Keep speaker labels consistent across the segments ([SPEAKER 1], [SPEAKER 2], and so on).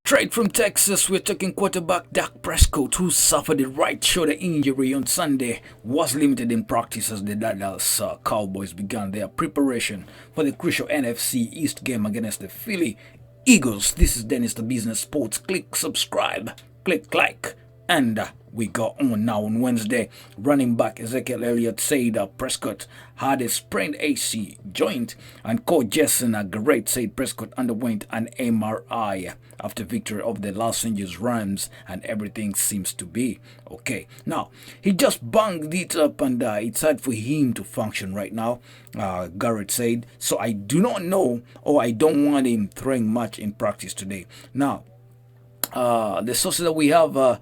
[SPEAKER 1] Straight from Texas, we're talking quarterback Dak Prescott, who suffered a right shoulder injury on Sunday, was limited in practice as the Dallas Cowboys began their preparation for the crucial NFC East game against the Philly Eagles. This is DennisThaBizness Sports. Click subscribe, click like, and we go on now. On Wednesday, running back Ezekiel Elliott said Prescott had a sprained AC joint, and coach Jason Garrett said Prescott underwent an MRI after victory of the Los Angeles Rams, and everything seems to be okay. Now, he just banged it up, and it's hard for him to function right now, Garrett said. So I do not know, or I don't want him throwing much in practice today. Now, the sources that we have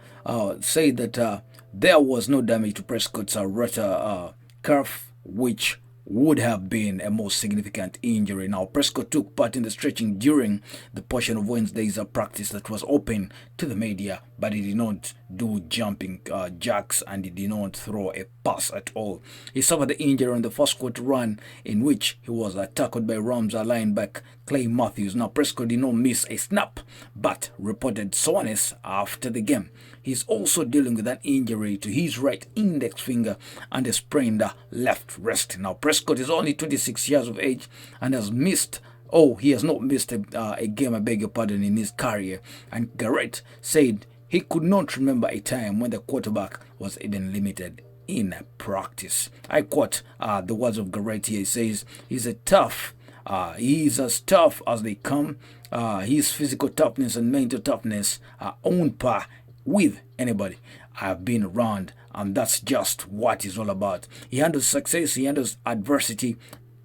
[SPEAKER 1] say that there was no damage to Prescott's rotor cuff, which would have been a more significant injury. Now, Prescott took part in the stretching during the portion of Wednesday's practice that was open to the media, but he did not do jumping jacks, and he did not throw a pass at all. He suffered the injury on the first quarter run, in which he was tackled by Rams linebacker Clay Matthews. Now, Prescott did not miss a snap, but reported soreness after the game. He's also dealing with an injury to his right index finger and a sprained left wrist. Now, Prescott is only 26 years of age and has missed he has not missed a game, I beg your pardon, in his career. And Garrett said he could not remember a time when the quarterback was even limited in practice. I quote the words of Garrett here. He says, he is as tough as they come. His physical toughness and mental toughness are on par with anybody I've been around, and that's just what it's all about. He handles success, he handles adversity,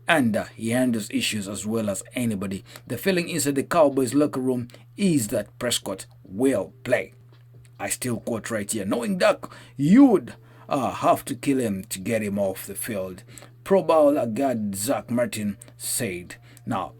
[SPEAKER 1] and he handles issues as well as anybody. The feeling inside the Cowboys locker room is that Prescott will play. I still quote right here, knowing that you'd have to kill him to get him off the field. Pro Bowl guard Zach Martin said. Now,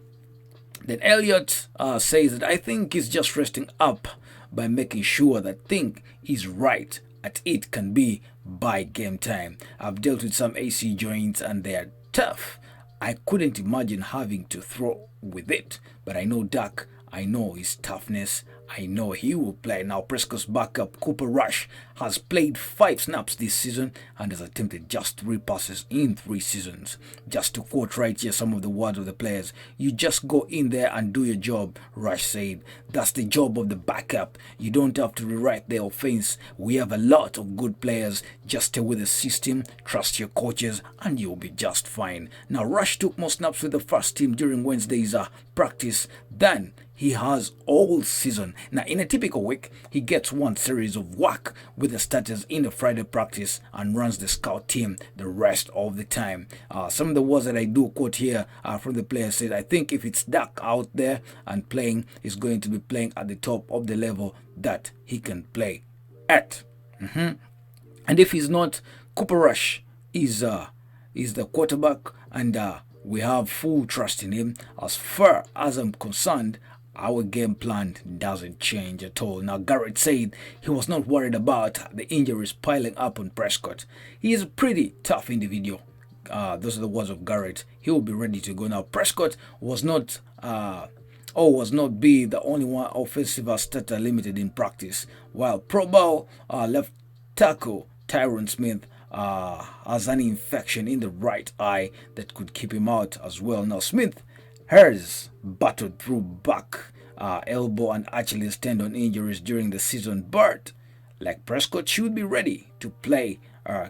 [SPEAKER 1] then Elliott says that I think he's just resting up by making sure that thing is right as it can be by game time. I've dealt with some AC joints and they're tough. I couldn't imagine having to throw with it, but I know Dak, I know his toughness, I know he will play. Now, Prescott's backup, Cooper Rush, has played 5 snaps this season and has attempted just 3 passes in 3 seasons. Just to quote right here some of the words of the players, you just go in there and do your job, Rush said. That's the job of the backup. You don't have to rewrite the offense. We have a lot of good players. Just stay with the system, trust your coaches, and you'll be just fine. Now, Rush took more snaps with the first team during Wednesday's practice than he has all season. Now, in a typical week, he gets 1 series of work with the starters in the Friday practice and runs the scout team the rest of the time. Some of the words that I do quote here from the player said, I think if it's Dak out there and playing, he's going to be playing at the top of the level that he can play at. And if he's not, Cooper Rush is the quarterback, and we have full trust in him. As far as I'm concerned, our game plan doesn't change at all. Now, Garrett said he was not worried about the injuries piling up on Prescott. He is a pretty tough individual. Those are the words of Garrett. He will be ready to go. Now, Prescott was not be the only one offensive starter limited in practice, while Pro Bowl left tackle Tyron Smith has an infection in the right eye that could keep him out as well. Now, Smith has battled through back, elbow, and Achilles tendon injuries during the season, but like Prescott, should be ready to play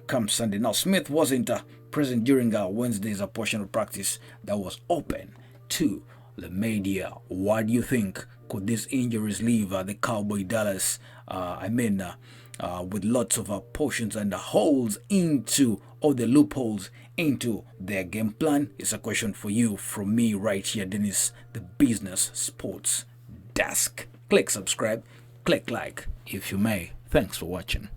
[SPEAKER 1] come Sunday. Now, Smith wasn't present during Wednesday's portion of practice that was open to the media. What do you think? Could these injuries leave the Cowboy Dallas? With lots of portions and holes into all the loopholes into their game plan? It's a question for you from me right here, Dennis the Business Sports Desk. Click subscribe, click like if you may. Thanks for watching.